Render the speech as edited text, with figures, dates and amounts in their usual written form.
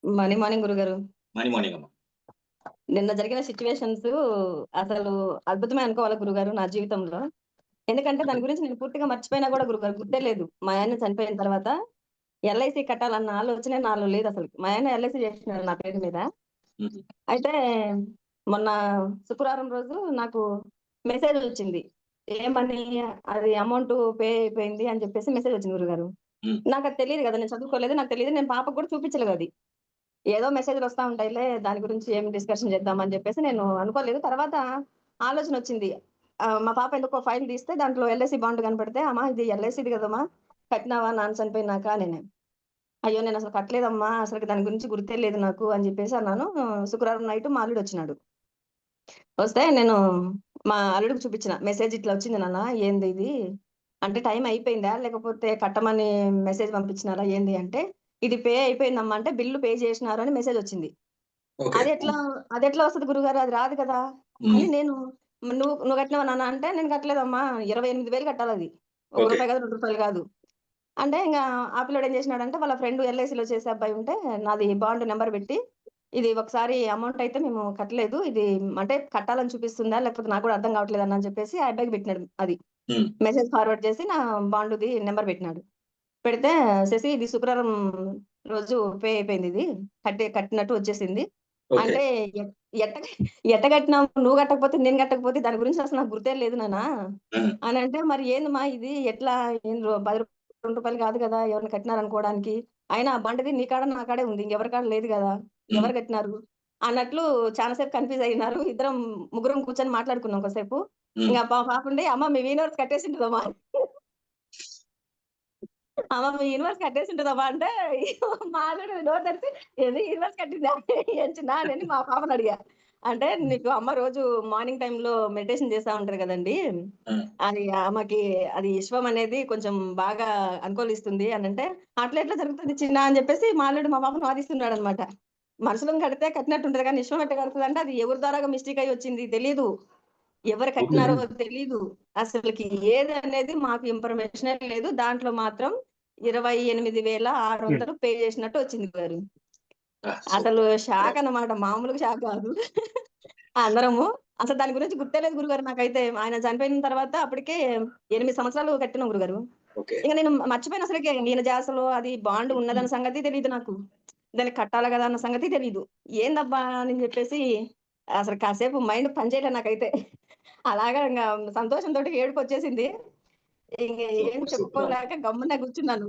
Morning, morning గురుగారు. Morning morning అమ్మా. నిన్న జరిగిన సిట్యుయేషన్స్ అసలు అద్భుతమే అనుకోవాలి గురుగారు నా జీవితంలో. ఎందుకంటే దాని చెప్పండి. గురించి నేను పూర్తిగా మర్చిపోయినా గూడా గురుగారు గుర్తే లేదు. మా ఆయన చనిపోయిన తర్వాత ఎల్ఐసీ కట్టాలన్న ఆలోచనే నాలో లేదసలకి. మా ఆయన ఎల్ఐసీ చేసినాడు నా పేరు మీద. హుహు. అయితే మొన్న శుక్రవారం రోజు నాకు మెసేజొచ్చింది. ఏమని అది అమౌంట్ పే అయిపోయింది అని చెప్పేసి మెసేజొచ్చింది గురుగారు. హ్మ్. నాకది తెలీదు గదా! నేను చదువుకోలేదు. నాకు తెలీదు. నేను పాపకు కూడా చూపించలేదది. ఏదో మెసేజ్‌లొస్తా ఉంటాయిలే. దాని గురించి ఏం డిస్కషన్ చేద్దాం అని చెప్పేసి నేను అనుకోలేదు. తర్వాత ఆలోచనొచ్చింది. మా పాప ఎందుకో ఫైల్ తీస్తే దాంట్లో ఎల్ఐసీ బాండ్ కనపడితే, "అమ్మా ఇది ఎల్ఐసీది కదమ్మా! కట్టినావా నాన్న చనిపోయినాక" అననే. "అయ్యో! నేనసలు కట్టలేదమ్మా. అసలకి దాని గురించి గుర్తే లేదు నాకు" అని చెప్పేసి అన్నాను. శుక్రవారం నైట్ మా అల్లుడొచ్చినాడు. వస్తే నేను మా అల్లుడికి చూపించిన. "మెసేజ్ ఇట్లా వచ్చింది నాన్న. ఏంది ఇది? అంటే టైం అయిపోయిందా? లేకపోతే కట్టమని మెసేజ్ పంపించినారా ఏంది?" అంటే, "ఇది పే అయిపోయిందమ్మా" అంటే, "బిల్లు పే చేసినారు" అని మెసేజొచ్చింది. ఓకే. అదెట్లా అదెట్లా వస్తది గురుగారు? అది రాదు కదా! అని హ్మ్. నేను నువ్వు కట్టినవా నాన్న అంటే, "నేను కట్టలేదమ్మా. 28,000 కట్టాలది. ఒక ఓకే. రూపాయి కాదు, రూ. 2 కాదు." అంటే ఇంగ ఆ పిల్లోడు ఏం చేసినాడంటే, వాళ్ళ ఫ్రెండ్ ఎల్ఐసీలో చేసే అబ్బాయి ఉంటే, నాది బాండ్ నంబర్ పెట్టి, "ఇది ఒకసారి అమౌంట్ అయితే మేము కట్టలేదు. ఇది అంటే కట్టాలని చూపిస్తుందా? లేకపోతే నాకు కూడా అర్థం కావట్లేదు అన్న" అని చెప్పేసి ఆ అబ్బాయికి పెట్టినాడు అది. హ్మ్. మెసేజ్ ఫార్వర్డ్ చేసి నా బాండుది నంబర్ పెట్టినాడు. పెడితే, "శశి ఇది శుక్రవారం రోజు పే అయిపోయిందిది. కట్టినట్టు వచ్చేసింది. ఓకే. అంటే ఎట్ ఎట్ట ఎట్ట కట్టినావు? నువ్వు కట్టకపోతే, నేను కట్టకపోతే దాని గురించి అసలు నాకు గుర్తే లేదు నాన్న" ఆ! అనంటే, "మరి ఏందమ్మా ఇది ఎట్లా? ఏం రూ. 10 రూ. 2 కాదు కదా! ఎవరైనా కట్టినారనుకోవడానికి. అయినా ఆ బండది నీ కాడ, నా కాడే ఉంది. ఇంకెవరి కాడ లేదు గదా! హ్మ్. ఎవరు కట్టినారు?" అన్నట్లు చాలా సేపు కన్‌ఫ్యూజ్ అయినారు. ముగ్గురం కూర్చొని మాట్లాడుకున్నాం కొద్దిసేపు. హ్మ్. ఇంగ పాపుండి, "అమ్మ మీ యూనివర్స్ కట్టేసింటదమ్మా" అమ్మ మీ యూనివర్స్ కట్టేసింటదమ్మా అంటే, మా అల్లుడు నోరు తెరిసి, "ఏంది యూనివర్స్ కట్టిందా? ఏం చిన్నా" అని మా పాపనడిగా. అంటే, "నీకు అమ్మ రోజు మార్నింగ్ టైమ్‌లో మెడిటేషన్ చేస్తా ఉంటది గదండీ! ఆ! అది ఆమెకి అది విశ్వం అనేది కొంచెం బాగా అనుకూలిస్తుంది" అనంటే, "అట్లెట్లా జరుగుతది చిన్నా" అని జెప్పేసి మా అల్లుడు మా పాపను వాదిస్తున్నాడనమాట. మనుషులను కడితే కట్టినట్టుంటది గానీ, విశ్వం ఎట్ట కడతదంటే, అది ఎవరి ద్వారాగా మిస్టేక్ అయ్యి వచ్చింది తెలీదు. ఎవరు ఓకే. కట్టినారో తెలీదు. అసలకి ఏదనేది మాకు ఇన్ఫర్మేషనే లేదు. దాంట్లో మాత్రం హ్మ్. 28,600 పే చేసినట్టు వచ్చింది గారు. ఆ! అసలు సూపర్. Shock great. అన్నమాట. మామూలుగా షాక్ కాదు. అందరము అసలు దాని గురించి గుర్తే లేదు గురుగారు నాకైతే. ఆయన చనిపోయిన తర్వాత అప్పటికే 8 సంవత్సరాలు కట్టినాం గురుగారు. ఓకే. ఇంక నేను మర్చిపోయిన అసలకి ఈయన ధ్యాసలో అది బాండ్ హ్మ్. హ్మ్. ఉన్నదన్న సంగతి తెలీదు నాకు. దాన్ని కట్టాలి గదా! అన్న సంగతి తెలీదు. ఏందబ్బా! అని జెప్పేసి అసలు కాసేపు మైండ్ పని చేయలే నాకైతే. అలాగా ఇంగ సంతోషంతోటి ఏడుపొచ్చేసింది. ఇంగ ఏం సూపర్. సూపర్. చెప్పుకోలేక గమ్మున కూర్చున్నాను.